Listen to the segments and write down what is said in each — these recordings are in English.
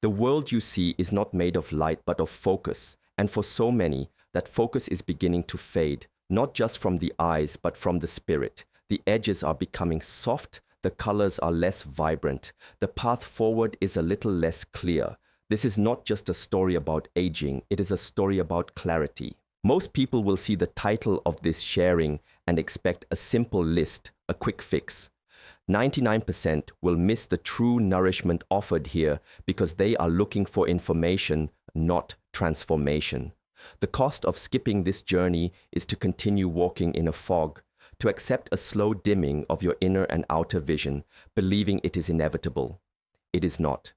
The world you see is not made of light but of focus, and for so many, that focus is beginning to fade, not just from the eyes but from the spirit. The edges are becoming soft, the colors are less vibrant, the path forward is a little less clear. This is not just a story about aging, it is a story about clarity. Most people will see the title of this sharing and expect a simple list, a quick fix. 99% will miss the true nourishment offered here because they are looking for information, not transformation. The cost of skipping this journey is to continue walking in a fog, to accept a slow dimming of your inner and outer vision, believing it is inevitable. It is not.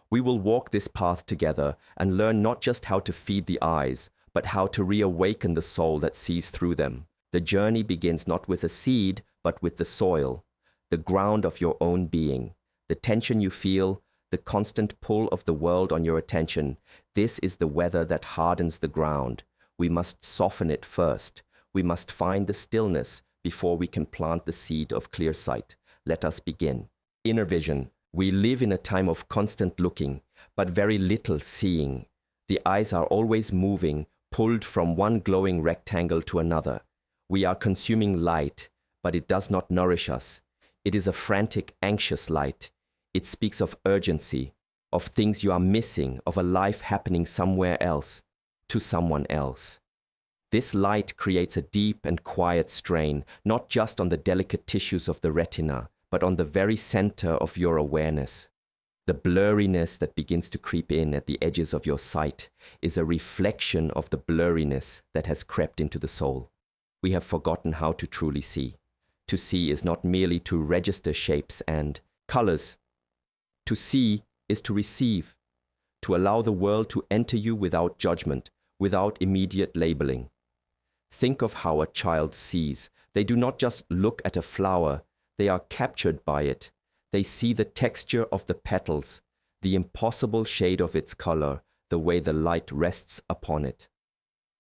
We will walk this path together and learn not just how to feed the eyes, but how to reawaken the soul that sees through them. The journey begins not with a seed, but with the soil, the ground of your own being, the tension you feel, the constant pull of the world on your attention. This is the weather that hardens the ground. We must soften it first. We must find the stillness before we can plant the seed of clear sight. Let us begin. Inner vision. We live in a time of constant looking, but very little seeing. The eyes are always moving, pulled from one glowing rectangle to another. We are consuming light, but it does not nourish us. It is a frantic, anxious light. It speaks of urgency, of things you are missing, of a life happening somewhere else, to someone else. This light creates a deep and quiet strain, not just on the delicate tissues of the retina, but on the very center of your awareness. The blurriness that begins to creep in at the edges of your sight is a reflection of the blurriness that has crept into the soul. We have forgotten how to truly see. To see is not merely to register shapes and colors. To see is to receive, to allow the world to enter you without judgment, without immediate labeling. Think of how a child sees. They do not just look at a flower, they are captured by it. They see the texture of the petals, the impossible shade of its color, the way the light rests upon it.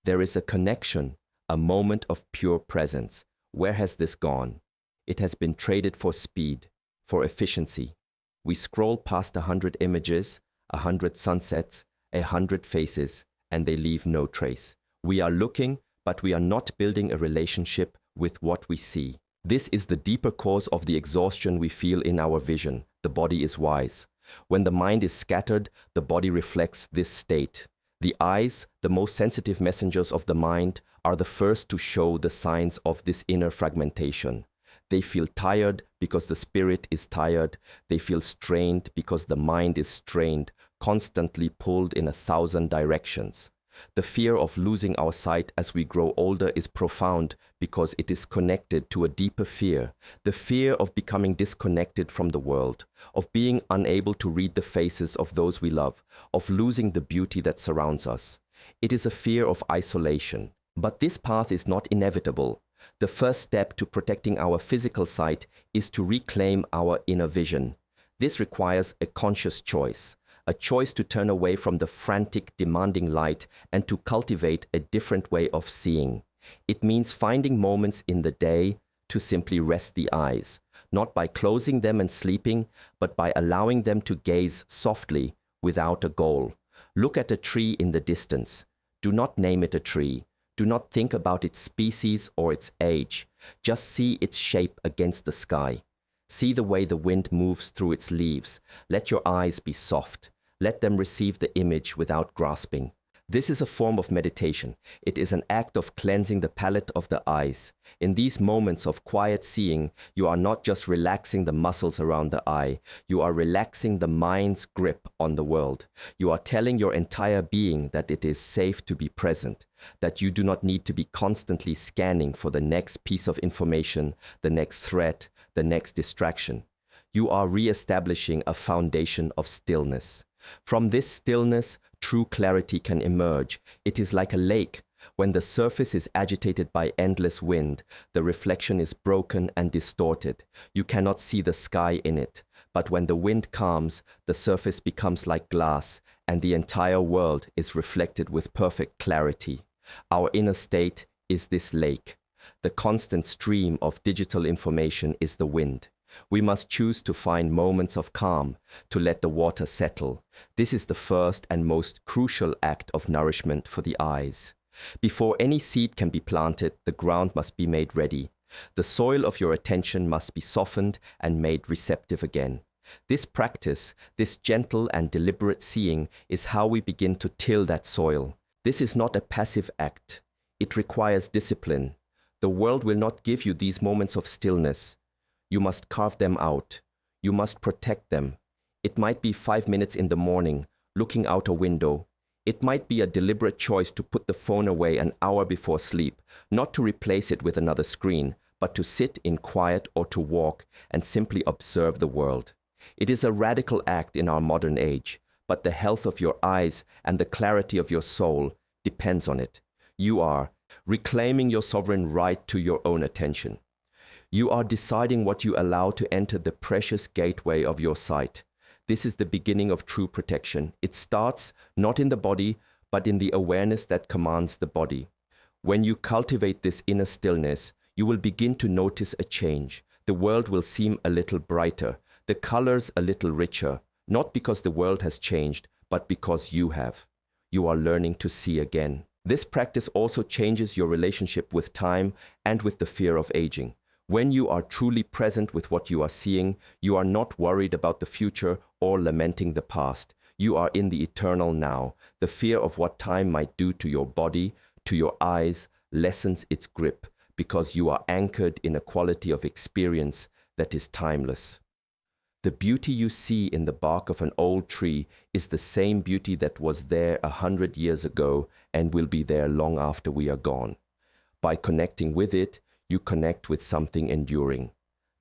There is a connection, a moment of pure presence. Where has this gone? It has been traded for speed, for efficiency. We scroll past 100 images, 100 sunsets, 100 faces, and they leave no trace. We are looking, but we are not building a relationship with what we see. This is the deeper cause of the exhaustion we feel in our vision. The body is wise. When the mind is scattered, the body reflects this state. The eyes, the most sensitive messengers of the mind, are the first to show the signs of this inner fragmentation. They feel tired because the spirit is tired. They feel strained because the mind is strained, constantly pulled in 1,000 directions. The fear of losing our sight as we grow older is profound because it is connected to a deeper fear, the fear of becoming disconnected from the world, of being unable to read the faces of those we love, of losing the beauty that surrounds us. It is a fear of isolation. But this path is not inevitable. The first step to protecting our physical sight is to reclaim our inner vision. This requires a conscious choice. A choice to turn away from the frantic, demanding light and to cultivate a different way of seeing. It means finding moments in the day to simply rest the eyes, not by closing them and sleeping, but by allowing them to gaze softly without a goal. Look at a tree in the distance. Do not name it a tree. Do not think about its species or its age. Just see its shape against the sky. See the way the wind moves through its leaves. Let your eyes be soft. Let them receive the image without grasping. This is a form of meditation. It is an act of cleansing the palate of the eyes. In these moments of quiet seeing, you are not just relaxing the muscles around the eye, you are relaxing the mind's grip on the world. You are telling your entire being that it is safe to be present, that you do not need to be constantly scanning for the next piece of information, the next threat, the next distraction. You are re-establishing a foundation of stillness. From this stillness, true clarity can emerge. It is like a lake. When the surface is agitated by endless wind, the reflection is broken and distorted. You cannot see the sky in it. But when the wind calms, the surface becomes like glass, and the entire world is reflected with perfect clarity. Our inner state is this lake. The constant stream of digital information is the wind. We must choose to find moments of calm, to let the water settle. This is the first and most crucial act of nourishment for the eyes. Before any seed can be planted, the ground must be made ready. The soil of your attention must be softened and made receptive again. This practice, this gentle and deliberate seeing, is how we begin to till that soil. This is not a passive act. It requires discipline. The world will not give you these moments of stillness. You must carve them out. You must protect them. It might be 5 minutes in the morning, looking out a window. It might be a deliberate choice to put the phone away an hour before sleep, not to replace it with another screen, but to sit in quiet or to walk and simply observe the world. It is a radical act in our modern age, but the health of your eyes and the clarity of your soul depends on it. You are reclaiming your sovereign right to your own attention. You are deciding what you allow to enter the precious gateway of your sight. This is the beginning of true protection. It starts not in the body, but in the awareness that commands the body. When you cultivate this inner stillness, you will begin to notice a change. The world will seem a little brighter, the colors a little richer, not because the world has changed, but because you have. You are learning to see again. This practice also changes your relationship with time and with the fear of aging. When you are truly present with what you are seeing, you are not worried about the future or lamenting the past. You are in the eternal now. The fear of what time might do to your body, to your eyes, lessens its grip, because you are anchored in a quality of experience that is timeless. The beauty you see in the bark of an old tree is the same beauty that was there 100 years ago and will be there long after we are gone. By connecting with it, you connect with something enduring.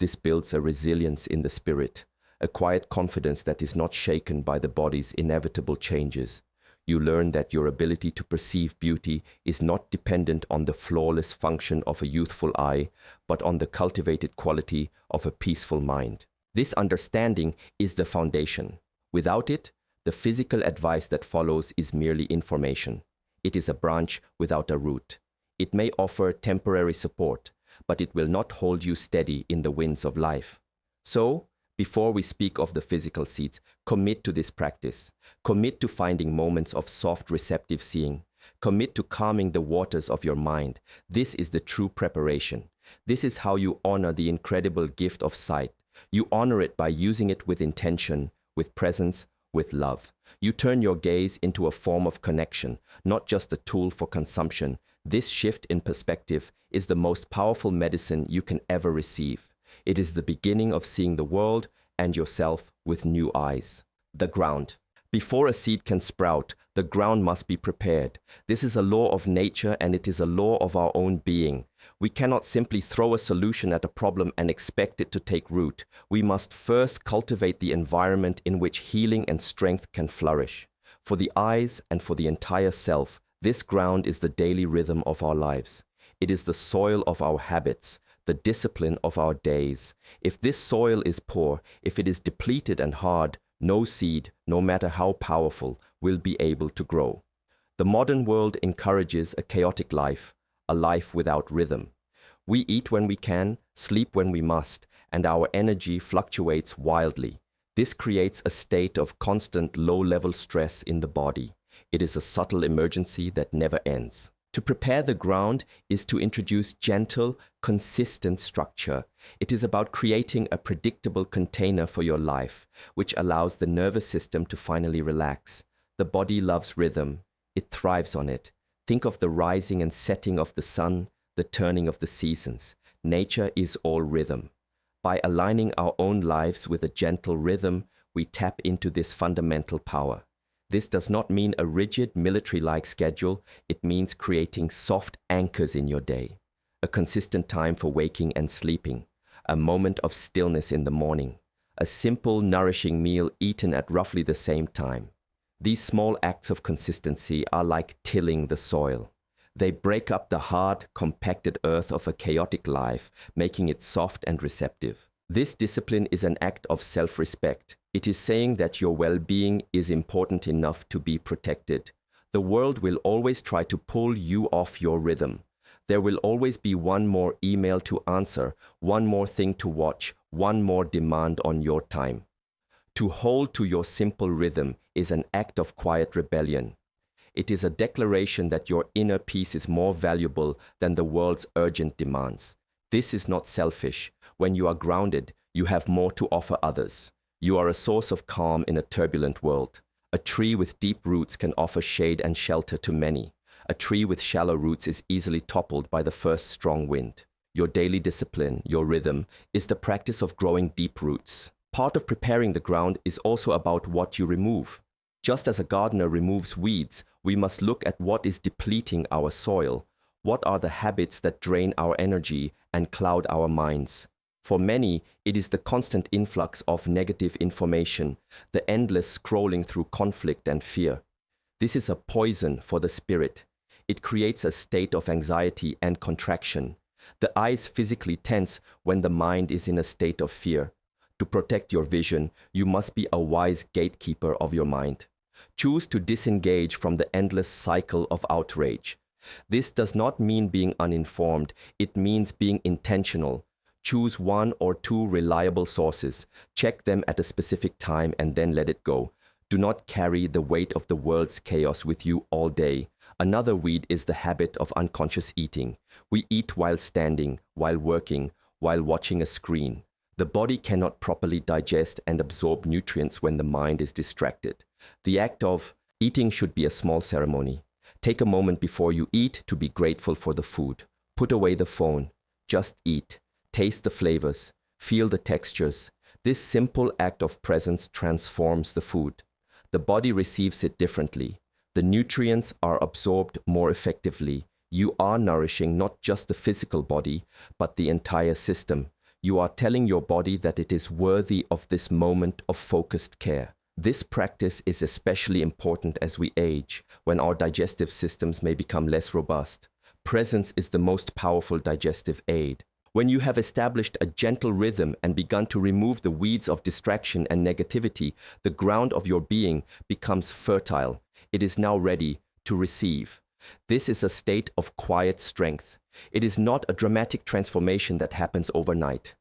This builds a resilience in the spirit, a quiet confidence that is not shaken by the body's inevitable changes. You learn that your ability to perceive beauty is not dependent on the flawless function of a youthful eye, but on the cultivated quality of a peaceful mind. This understanding is the foundation. Without it, the physical advice that follows is merely information. It is a branch without a root. It may offer temporary support, but it will not hold you steady in the winds of life. So, before we speak of the physical seeds, commit to this practice. Commit to finding moments of soft, receptive seeing. Commit to calming the waters of your mind. This is the true preparation. This is how you honor the incredible gift of sight. You honor it by using it with intention, with presence, with love. You turn your gaze into a form of connection, not just a tool for consumption. This shift in perspective is the most powerful medicine you can ever receive. It is the beginning of seeing the world and yourself with new eyes. The ground. Before a seed can sprout, the ground must be prepared. This is a law of nature, and it is a law of our own being. We cannot simply throw a solution at a problem and expect it to take root. We must first cultivate the environment in which healing and strength can flourish. For the eyes and for the entire self, this ground is the daily rhythm of our lives. It is the soil of our habits, the discipline of our days. If this soil is poor, if it is depleted and hard, no seed, no matter how powerful, will be able to grow. The modern world encourages a chaotic life, a life without rhythm. We eat when we can, sleep when we must, and our energy fluctuates wildly. This creates a state of constant low-level stress in the body. It is a subtle emergency that never ends. To prepare the ground is to introduce gentle, consistent structure. It is about creating a predictable container for your life, which allows the nervous system to finally relax. The body loves rhythm. It thrives on it. Think of the rising and setting of the sun, the turning of the seasons. Nature is all rhythm. By aligning our own lives with a gentle rhythm, we tap into this fundamental power. This does not mean a rigid, military-like schedule. It means creating soft anchors in your day. A consistent time for waking and sleeping. A moment of stillness in the morning. A simple, nourishing meal eaten at roughly the same time. These small acts of consistency are like tilling the soil. They break up the hard, compacted earth of a chaotic life, making it soft and receptive. This discipline is an act of self-respect. It is saying that your well-being is important enough to be protected. The world will always try to pull you off your rhythm. There will always be one more email to answer, one more thing to watch, one more demand on your time. To hold to your simple rhythm is an act of quiet rebellion. It is a declaration that your inner peace is more valuable than the world's urgent demands. This is not selfish. When you are grounded, you have more to offer others. You are a source of calm in a turbulent world. A tree with deep roots can offer shade and shelter to many. A tree with shallow roots is easily toppled by the first strong wind. Your daily discipline, your rhythm, is the practice of growing deep roots. Part of preparing the ground is also about what you remove. Just as a gardener removes weeds, we must look at what is depleting our soil. What are the habits that drain our energy and cloud our minds? For many, it is the constant influx of negative information, the endless scrolling through conflict and fear. This is a poison for the spirit. It creates a state of anxiety and contraction. The eyes physically tense when the mind is in a state of fear. To protect your vision, you must be a wise gatekeeper of your mind. Choose to disengage from the endless cycle of outrage. This does not mean being uninformed. It means being intentional. Choose one or two reliable sources. Check them at a specific time and then let it go. Do not carry the weight of the world's chaos with you all day. Another weed is the habit of unconscious eating. We eat while standing, while working, while watching a screen. The body cannot properly digest and absorb nutrients when the mind is distracted. The act of eating should be a small ceremony. Take a moment before you eat to be grateful for the food. Put away the phone. Just eat. Taste the flavors. Feel the textures. This simple act of presence transforms the food. The body receives it differently. The nutrients are absorbed more effectively. You are nourishing not just the physical body, but the entire system. You are telling your body that it is worthy of this moment of focused care. This practice is especially important as we age, when our digestive systems may become less robust. Presence is the most powerful digestive aid. When you have established a gentle rhythm and begun to remove the weeds of distraction and negativity, the ground of your being becomes fertile. It is now ready to receive. This is a state of quiet strength. It is not a dramatic transformation that happens overnight.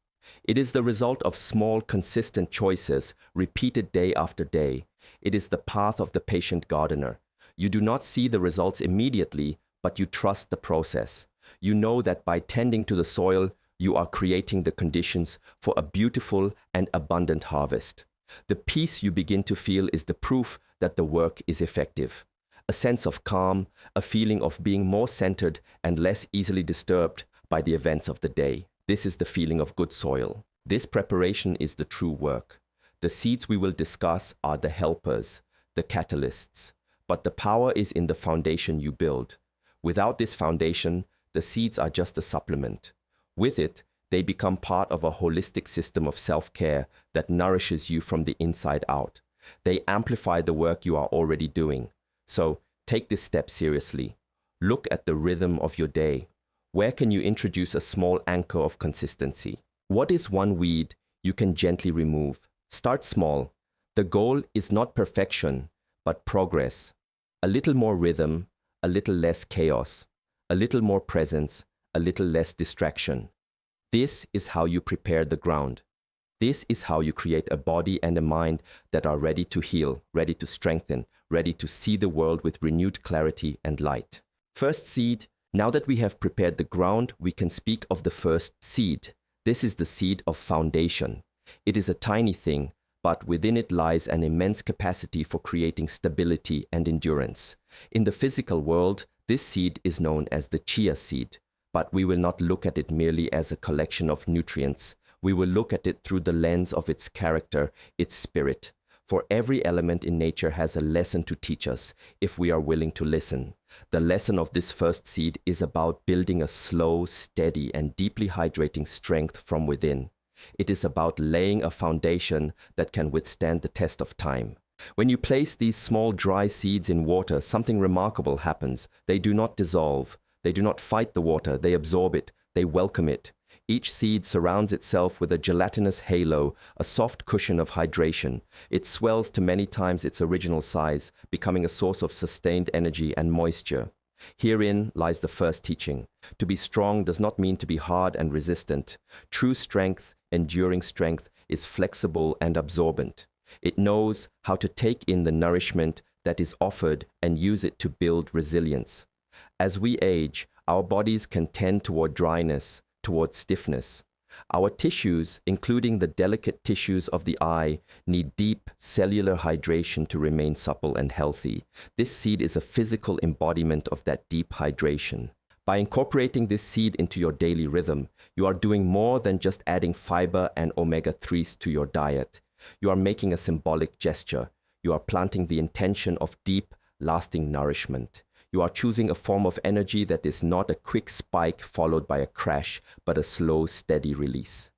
It is the result of small, consistent choices, repeated day after day. It is the path of the patient gardener. You do not see the results immediately, but you trust the process. You know that by tending to the soil, you are creating the conditions for a beautiful and abundant harvest. The peace you begin to feel is the proof that the work is effective. A sense of calm, a feeling of being more centered and less easily disturbed by the events of the day. This is the feeling of good soil. This preparation is the true work. The seeds we will discuss are the helpers, the catalysts. But the power is in the foundation you build. Without this foundation, the seeds are just a supplement. With it, they become part of a holistic system of self-care that nourishes you from the inside out. They amplify the work you are already doing. So, take this step seriously. Look at the rhythm of your day. Where can you introduce a small anchor of consistency? What is one weed you can gently remove? Start small. The goal is not perfection, but progress. A little more rhythm, a little less chaos, a little more presence, a little less distraction. This is how you prepare the ground. This is how you create a body and a mind that are ready to heal, ready to strengthen, ready to see the world with renewed clarity and light. First seed. Now that we have prepared the ground, we can speak of the first seed. This is the seed of foundation. It is a tiny thing, but within it lies an immense capacity for creating stability and endurance. In the physical world, this seed is known as the chia seed, but we will not look at it merely as a collection of nutrients. We will look at it through the lens of its character, its spirit. For every element in nature has a lesson to teach us if we are willing to listen. The lesson of this first seed is about building a slow, steady, and deeply hydrating strength from within. It is about laying a foundation that can withstand the test of time. When you place these small dry seeds in water, something remarkable happens. They do not dissolve. They do not fight the water. They absorb it. They welcome it. Each seed surrounds itself with a gelatinous halo, a soft cushion of hydration. It swells to many times its original size, becoming a source of sustained energy and moisture. Herein lies the first teaching. To be strong does not mean to be hard and resistant. True strength enduring strength is flexible and absorbent. It knows how to take in the nourishment that is offered and use it to build resilience. As we age, our bodies can tend toward dryness, toward stiffness. Our tissues, including the delicate tissues of the eye, need deep cellular hydration to remain supple and healthy. This seed is a physical embodiment of that deep hydration. By incorporating this seed into your daily rhythm, you are doing more than just adding fiber and omega-3s to your diet. You are making a symbolic gesture. You are planting the intention of deep, lasting nourishment. You are choosing a form of energy that is not a quick spike followed by a crash, but a slow, steady release.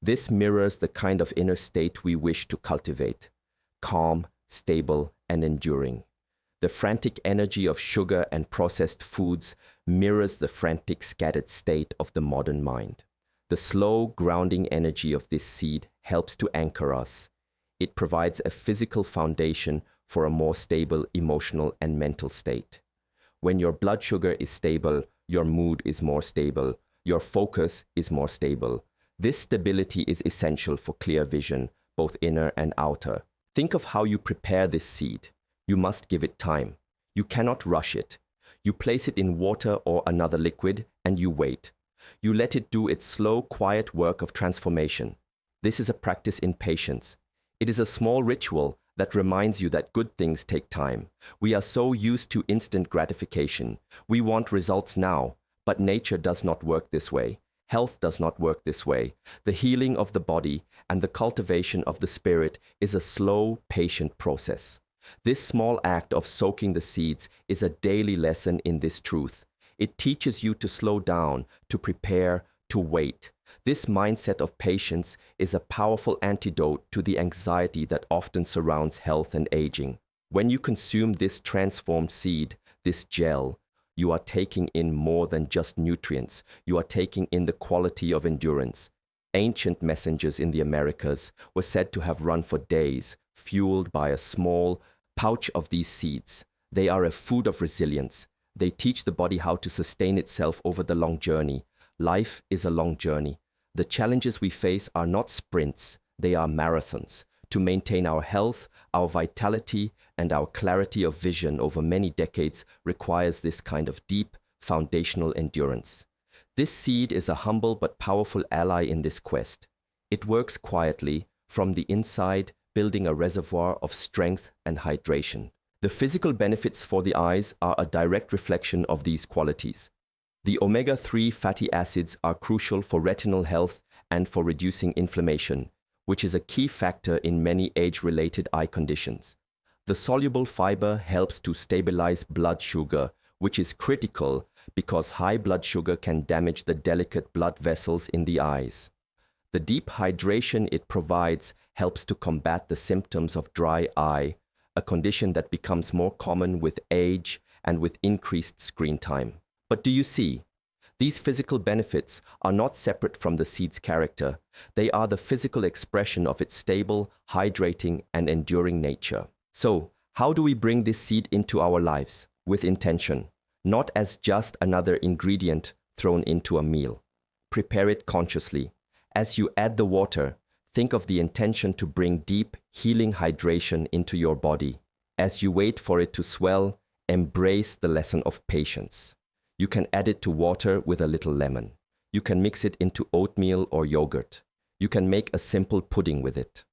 This mirrors the kind of inner state we wish to cultivate: calm, stable, and enduring. The frantic energy of sugar and processed foods mirrors the frantic, scattered state of the modern mind. The slow, grounding energy of this seed helps to anchor us. It provides a physical foundation for a more stable emotional and mental state. When your blood sugar is stable, your mood is more stable, your focus is more stable. This stability is essential for clear vision, both inner and outer. Think of how you prepare this seed. You must give it time. You cannot rush it. You place it in water or another liquid, and you wait. You let it do its slow, quiet work of transformation. This is a practice in patience. It is a small ritual that reminds you that good things take time. We are so used to instant gratification. We want results now, but nature does not work this way. Health does not work this way. The healing of the body and the cultivation of the spirit is a slow, patient process. This small act of soaking the seeds is a daily lesson in this truth. It teaches you to slow down, to prepare, to wait. This mindset of patience is a powerful antidote to the anxiety that often surrounds health and aging. When you consume this transformed seed, this gel, you are taking in more than just nutrients. You are taking in the quality of endurance. Ancient messengers in the Americas were said to have run for days, fueled by a small pouch of these seeds. They are a food of resilience. They teach the body how to sustain itself over the long journey. Life is a long journey. The challenges we face are not sprints, they are marathons. To maintain our health, our vitality, and our clarity of vision over many decades requires this kind of deep, foundational endurance. This seed is a humble but powerful ally in this quest. It works quietly, from the inside, building a reservoir of strength and hydration. The physical benefits for the eyes are a direct reflection of these qualities. The omega-3 fatty acids are crucial for retinal health and for reducing inflammation, which is a key factor in many age-related eye conditions. The soluble fiber helps to stabilize blood sugar, which is critical because high blood sugar can damage the delicate blood vessels in the eyes. The deep hydration it provides helps to combat the symptoms of dry eye, a condition that becomes more common with age and with increased screen time. But do you see? These physical benefits are not separate from the seed's character. They are the physical expression of its stable, hydrating, and enduring nature. So, how do we bring this seed into our lives? With intention, not as just another ingredient thrown into a meal. Prepare it consciously. As you add the water, think of the intention to bring deep, healing hydration into your body. As you wait for it to swell, embrace the lesson of patience. You can add it to water with a little lemon. You can mix it into oatmeal or yogurt. You can make a simple pudding with it.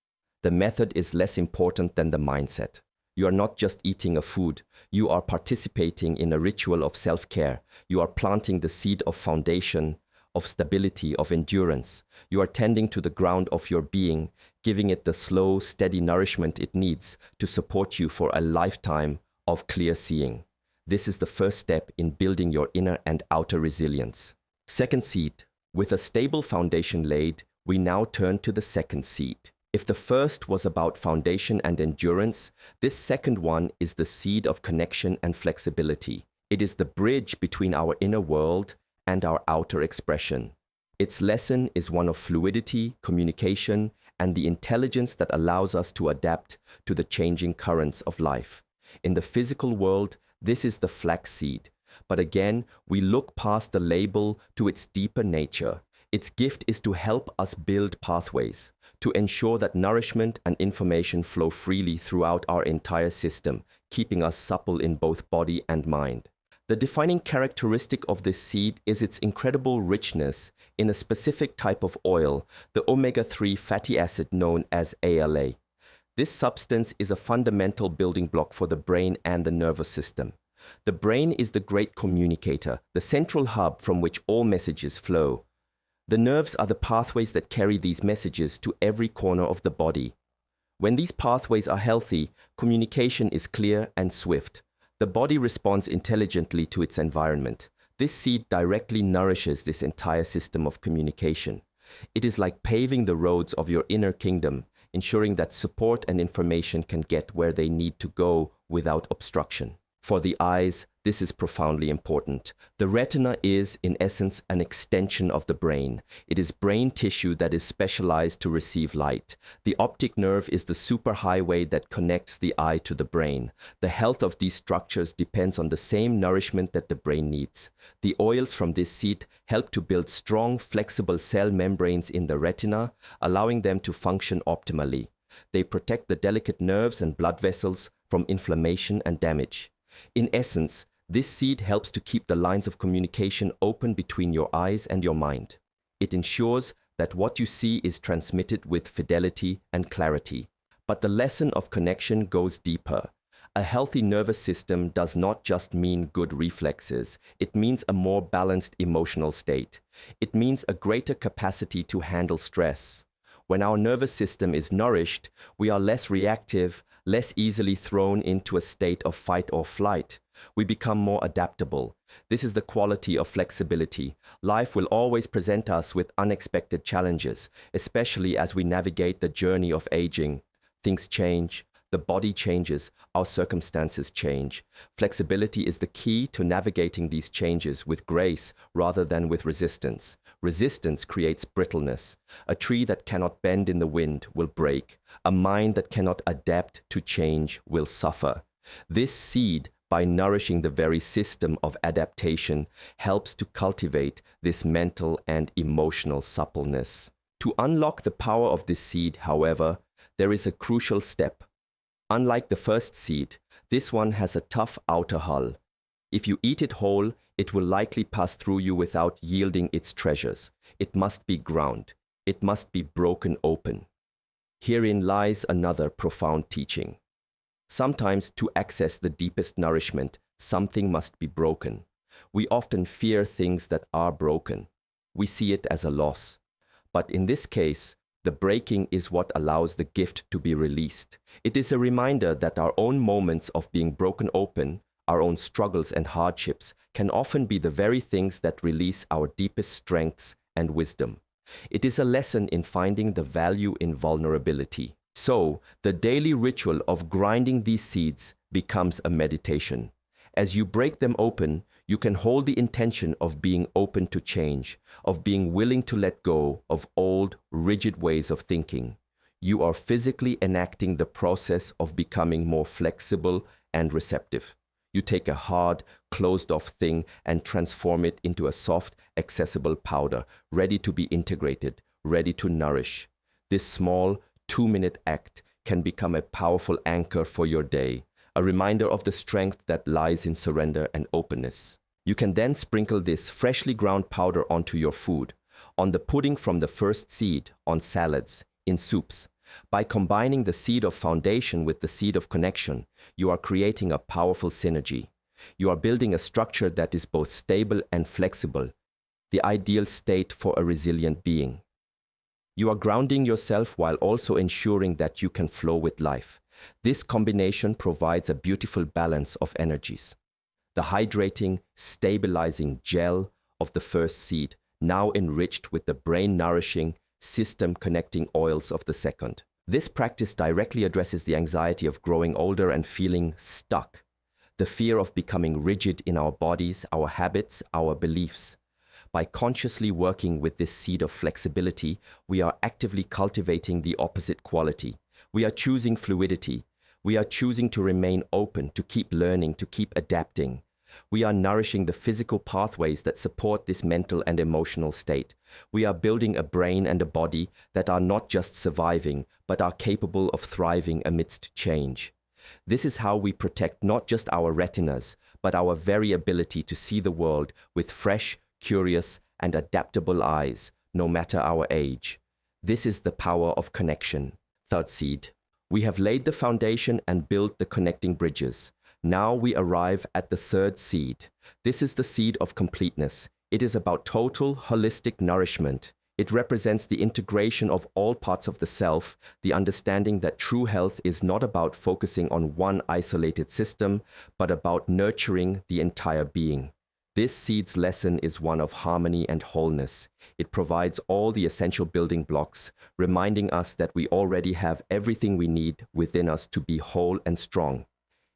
The method is less important than the mindset. You are not just eating a food. You are participating in a ritual of self-care. You are planting the seed of foundation, of stability, of endurance. You are tending to the ground of your being, giving it the slow, steady nourishment it needs to support you for a lifetime of clear seeing. This is the first step in building your inner and outer resilience. Second seed. With a stable foundation laid, we now turn to the second seed. If the first was about foundation and endurance, this second one is the seed of connection and flexibility. It is the bridge between our inner world and our outer expression. Its lesson is one of fluidity, communication, and the intelligence that allows us to adapt to the changing currents of life. In the physical world, this is the flax seed. But again, we look past the label to its deeper nature. Its gift is to help us build pathways, to ensure that nourishment and information flow freely throughout our entire system, keeping us supple in both body and mind. The defining characteristic of this seed is its incredible richness in a specific type of oil, the omega-3 fatty acid known as ALA. This substance is a fundamental building block for the brain and the nervous system. The brain is the great communicator, the central hub from which all messages flow. The nerves are the pathways that carry these messages to every corner of the body. When these pathways are healthy, communication is clear and swift. The body responds intelligently to its environment. This seed directly nourishes this entire system of communication. It is like paving the roads of your inner kingdom, ensuring that support and information can get where they need to go without obstruction. For the eyes, this is profoundly important. The retina is, in essence, an extension of the brain. It is brain tissue that is specialized to receive light. The optic nerve is the superhighway that connects the eye to the brain. The health of these structures depends on the same nourishment that the brain needs. The oils from this seed help to build strong, flexible cell membranes in the retina, allowing them to function optimally. They protect the delicate nerves and blood vessels from inflammation and damage. In essence, this seed helps to keep the lines of communication open between your eyes and your mind. It ensures that what you see is transmitted with fidelity and clarity. But the lesson of connection goes deeper. A healthy nervous system does not just mean good reflexes. It means a more balanced emotional state. It means a greater capacity to handle stress. When our nervous system is nourished, we are less reactive, less easily thrown into a state of fight or flight. We become more adaptable. This is the quality of flexibility. Life will always present us with unexpected challenges, especially as we navigate the journey of aging. Things change, the body changes, our circumstances change. Flexibility is the key to navigating these changes with grace rather than with resistance. Resistance creates brittleness. A tree that cannot bend in the wind will break. A mind that cannot adapt to change will suffer. This seed, by nourishing the very system of adaptation, helps to cultivate this mental and emotional suppleness. To unlock the power of this seed, however, there is a crucial step. Unlike the first seed, this one has a tough outer hull. If you eat it whole, it will likely pass through you without yielding its treasures. It must be ground. It must be broken open. Herein lies another profound teaching. Sometimes, to access the deepest nourishment, something must be broken. We often fear things that are broken. We see it as a loss. But in this case, the breaking is what allows the gift to be released. It is a reminder that our own moments of being broken open, our own struggles and hardships, can often be the very things that release our deepest strengths and wisdom. It is a lesson in finding the value in vulnerability. So, the daily ritual of grinding these seeds becomes a meditation. As you break them open, you can hold the intention of being open to change, of being willing to let go of old, rigid ways of thinking. You are physically enacting the process of becoming more flexible and receptive. You take a hard, closed-off thing and transform it into a soft, accessible powder, ready to be integrated, ready to nourish. This small, 2-minute act can become a powerful anchor for your day, a reminder of the strength that lies in surrender and openness. You can then sprinkle this freshly ground powder onto your food, on the pudding from the first seed, on salads, in soups. By combining the seed of foundation with the seed of connection, you are creating a powerful synergy. You are building a structure that is both stable and flexible, the ideal state for a resilient being. You are grounding yourself while also ensuring that you can flow with life. This combination provides a beautiful balance of energies. The hydrating, stabilizing gel of the first seed, now enriched with the brain-nourishing, system-connecting oils of the second. This practice directly addresses the anxiety of growing older and feeling stuck, the fear of becoming rigid in our bodies, our habits, our beliefs. By consciously working with this seed of flexibility, we are actively cultivating the opposite quality. We are choosing fluidity. We are choosing to remain open, to keep learning, to keep adapting. We are nourishing the physical pathways that support this mental and emotional state. We are building a brain and a body that are not just surviving, but are capable of thriving amidst change. This is how we protect not just our retinas, but our very ability to see the world with fresh, curious, and adaptable eyes, no matter our age. This is the power of connection. Third seed. We have laid the foundation and built the connecting bridges. Now we arrive at the third seed. This is the seed of completeness. It is about total, holistic nourishment. It represents the integration of all parts of the self, the understanding that true health is not about focusing on one isolated system, but about nurturing the entire being. This seed's lesson is one of harmony and wholeness. It provides all the essential building blocks, reminding us that we already have everything we need within us to be whole and strong.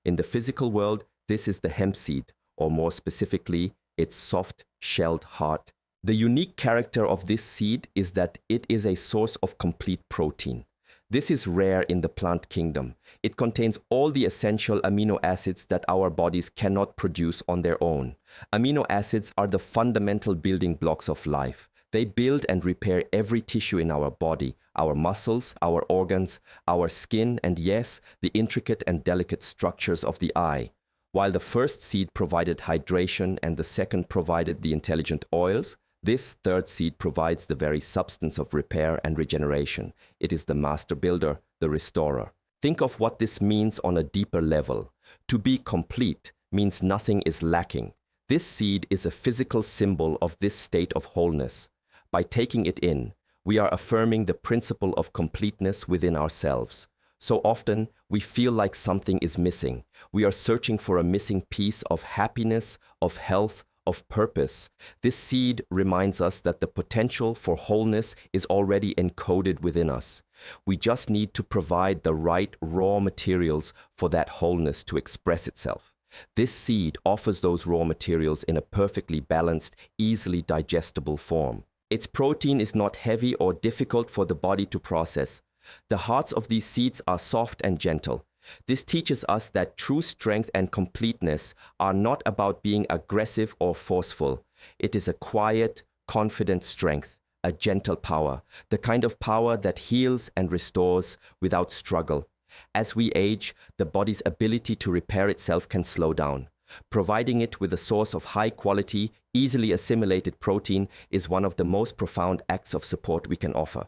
In the physical world, this is the hemp seed, or more specifically, its soft-shelled heart. The unique character of this seed is that it is a source of complete protein. This is rare in the plant kingdom. It contains all the essential amino acids that our bodies cannot produce on their own. Amino acids are the fundamental building blocks of life. They build and repair every tissue in our body, our muscles, our organs, our skin, and yes, the intricate and delicate structures of the eye. While the first seed provided hydration and the second provided the intelligent oils, this third seed provides the very substance of repair and regeneration. It is the master builder, the restorer. Think of what this means on a deeper level. To be complete means nothing is lacking. This seed is a physical symbol of this state of wholeness. By taking it in, we are affirming the principle of completeness within ourselves. So often, we feel like something is missing. We are searching for a missing piece of happiness, of health, of purpose. This seed reminds us that the potential for wholeness is already encoded within us. We just need to provide the right raw materials for that wholeness to express itself. This seed offers those raw materials in a perfectly balanced, easily digestible form. Its protein is not heavy or difficult for the body to process. The hearts of these seeds are soft and gentle. This teaches us that true strength and completeness are not about being aggressive or forceful. It is a quiet, confident strength, a gentle power, the kind of power that heals and restores without struggle. As we age, the body's ability to repair itself can slow down. Providing it with a source of high-quality, easily assimilated protein is one of the most profound acts of support we can offer.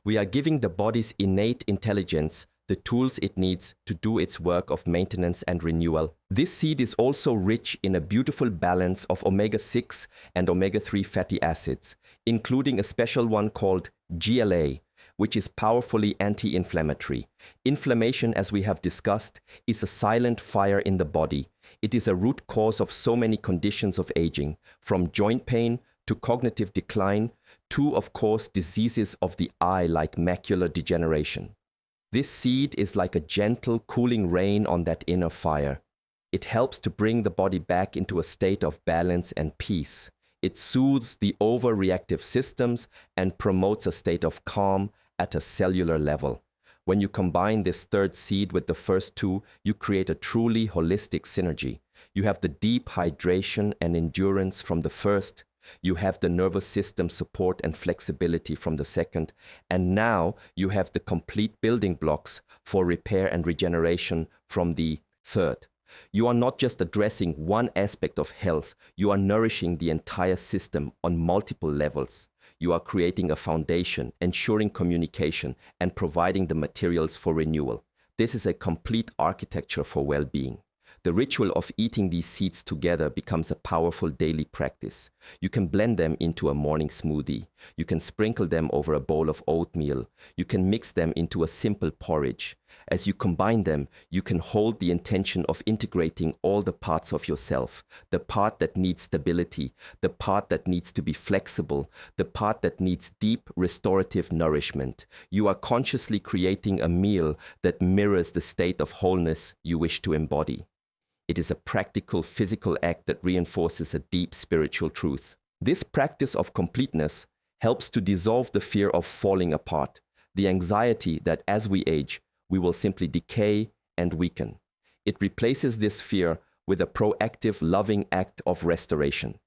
We are giving the body's innate intelligence the tools it needs to do its work of maintenance and renewal. This seed is also rich in a beautiful balance of omega-6 and omega-3 fatty acids, including a special one called GLA, which is powerfully anti-inflammatory. Inflammation, as we have discussed, is a silent fire in the body. It is a root cause of so many conditions of aging, from joint pain to cognitive decline to, of course, diseases of the eye like macular degeneration. This seed is like a gentle, cooling rain on that inner fire. It helps to bring the body back into a state of balance and peace. It soothes the overreactive systems and promotes a state of calm at a cellular level. When you combine this third seed with the first two, you create a truly holistic synergy. You have the deep hydration and endurance from the first. You have the nervous system support and flexibility from the second, and now you have the complete building blocks for repair and regeneration from the third. You are not just addressing one aspect of health, you are nourishing the entire system on multiple levels. You are creating a foundation, ensuring communication, and providing the materials for renewal. This is a complete architecture for well-being. The ritual of eating these seeds together becomes a powerful daily practice. You can blend them into a morning smoothie. You can sprinkle them over a bowl of oatmeal. You can mix them into a simple porridge. As you combine them, you can hold the intention of integrating all the parts of yourself. The part that needs stability, the part that needs to be flexible, the part that needs deep restorative nourishment. You are consciously creating a meal that mirrors the state of wholeness you wish to embody. It is a practical physical act that reinforces a deep spiritual truth. This practice of completeness helps to dissolve the fear of falling apart, the anxiety that as we age, we will simply decay and weaken. It replaces this fear with a proactive, loving act of restoration.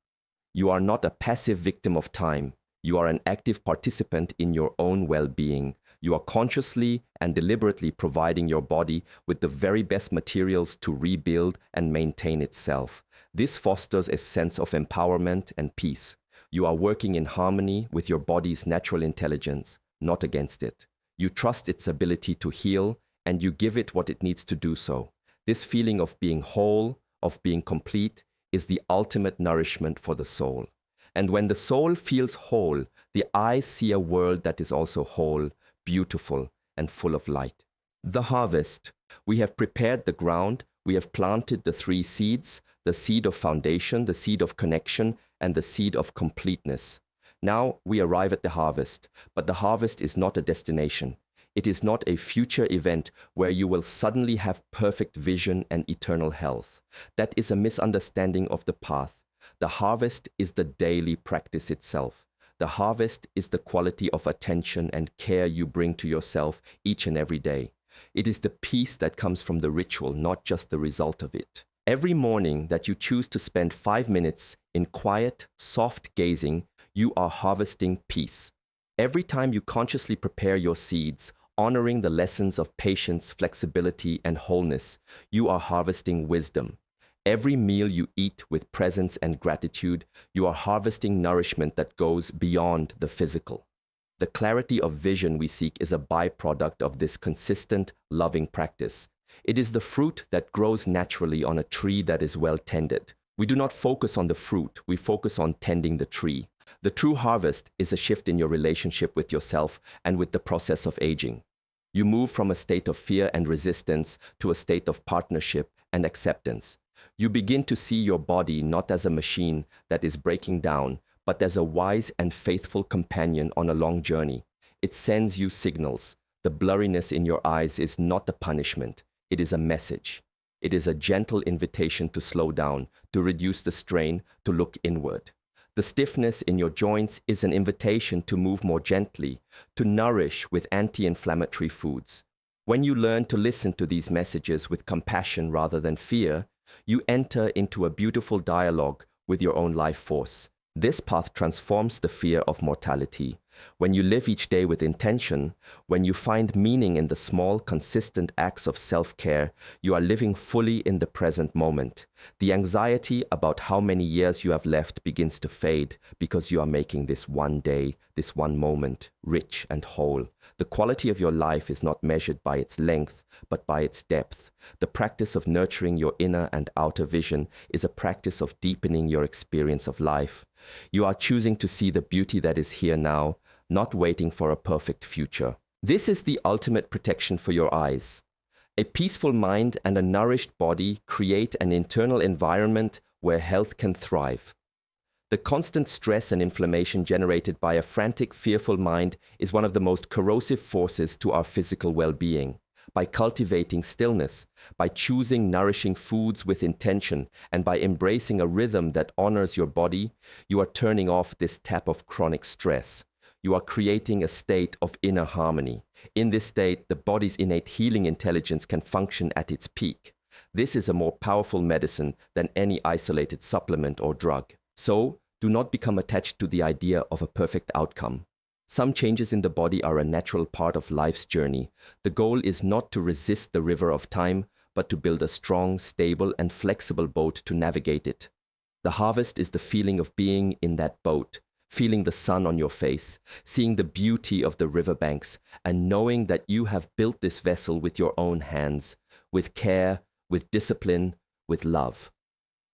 You are not a passive victim of time. You are an active participant in your own well-being. You are consciously and deliberately providing your body with the very best materials to rebuild and maintain itself. This fosters a sense of empowerment and peace. You are working in harmony with your body's natural intelligence, not against it. You trust its ability to heal, and you give it what it needs to do so. This feeling of being whole, of being complete, is the ultimate nourishment for the soul. And when the soul feels whole, the eyes see a world that is also whole, beautiful, and full of light. The harvest. We have prepared the ground. We have planted the 3 seeds, the seed of foundation, the seed of connection, and the seed of completeness. Now we arrive at the harvest, but the harvest is not a destination. It is not a future event where you will suddenly have perfect vision and eternal health. That is a misunderstanding of the path. The harvest is the daily practice itself. The harvest is the quality of attention and care you bring to yourself each and every day. It is the peace that comes from the ritual, not just the result of it. Every morning that you choose to spend 5 minutes in quiet, soft gazing, you are harvesting peace. Every time you consciously prepare your seeds, honoring the lessons of patience, flexibility, and wholeness, you are harvesting wisdom. Every meal you eat with presence and gratitude, you are harvesting nourishment that goes beyond the physical. The clarity of vision we seek is a byproduct of this consistent, loving practice. It is the fruit that grows naturally on a tree that is well tended. We do not focus on the fruit, we focus on tending the tree. The true harvest is a shift in your relationship with yourself and with the process of aging. You move from a state of fear and resistance to a state of partnership and acceptance. You begin to see your body not as a machine that is breaking down, but as a wise and faithful companion on a long journey. It sends you signals. The blurriness in your eyes is not a punishment. It is a message. It is a gentle invitation to slow down, to reduce the strain, to look inward. The stiffness in your joints is an invitation to move more gently, to nourish with anti-inflammatory foods. When you learn to listen to these messages with compassion rather than fear, you enter into a beautiful dialogue with your own life force. This path transforms the fear of mortality. When you live each day with intention, when you find meaning in the small, consistent acts of self-care, you are living fully in the present moment. The anxiety about how many years you have left begins to fade because you are making this one day, this one moment, rich and whole. The quality of your life is not measured by its length, but by its depth. The practice of nurturing your inner and outer vision is a practice of deepening your experience of life. You are choosing to see the beauty that is here now, not waiting for a perfect future. This is the ultimate protection for your eyes. A peaceful mind and a nourished body create an internal environment where health can thrive. The constant stress and inflammation generated by a frantic, fearful mind is one of the most corrosive forces to our physical well-being. By cultivating stillness, by choosing nourishing foods with intention, and by embracing a rhythm that honors your body, you are turning off this tap of chronic stress. You are creating a state of inner harmony. In this state, the body's innate healing intelligence can function at its peak. This is a more powerful medicine than any isolated supplement or drug. So, do not become attached to the idea of a perfect outcome. Some changes in the body are a natural part of life's journey. The goal is not to resist the river of time, but to build a strong, stable, and flexible boat to navigate it. The harvest is the feeling of being in that boat, feeling the sun on your face, seeing the beauty of the riverbanks, and knowing that you have built this vessel with your own hands, with care, with discipline, with love.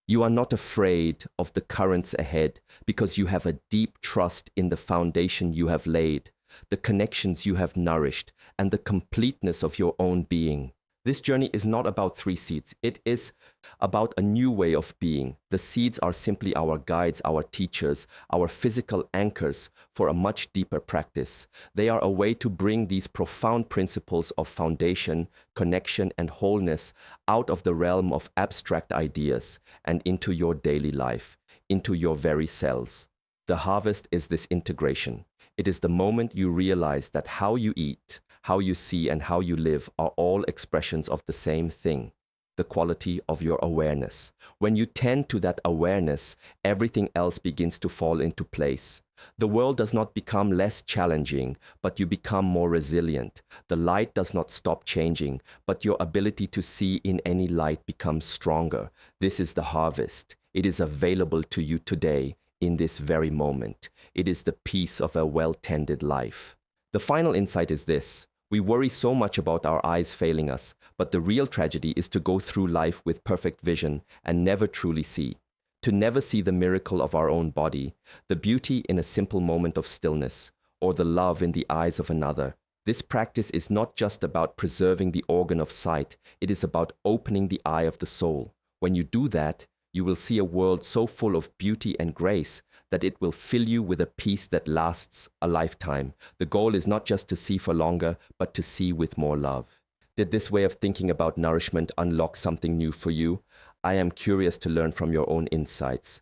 You are not afraid of the currents ahead because you have a deep trust in the foundation you have laid, the connections you have nourished, and the completeness of your own being. This journey is not about 3 seeds. It is about a new way of being. The seeds are simply our guides, our teachers, our physical anchors for a much deeper practice. They are a way to bring these profound principles of foundation, connection, and wholeness out of the realm of abstract ideas and into your daily life, into your very cells. The harvest is this integration. It is the moment you realize that how you eat, how you see, and how you live are all expressions of the same thing. the quality of your awareness. When you tend to that awareness, everything else begins to fall into place. The world does not become less challenging, but you become more resilient. The light does not stop changing, but your ability to see in any light becomes stronger. This is the harvest. It is available to you today, in this very moment. It is the peace of a well-tended life. The final insight is this. We worry so much about our eyes failing us, but the real tragedy is to go through life with perfect vision and never truly see. To never see the miracle of our own body, the beauty in a simple moment of stillness, or the love in the eyes of another. This practice is not just about preserving the organ of sight, it is about opening the eye of the soul. When you do that, you will see a world so full of beauty and grace that it will fill you with a peace that lasts a lifetime. The goal is not just to see for longer, but to see with more love. Did this way of thinking about nourishment unlock something new for you? I am curious to learn from your own insights.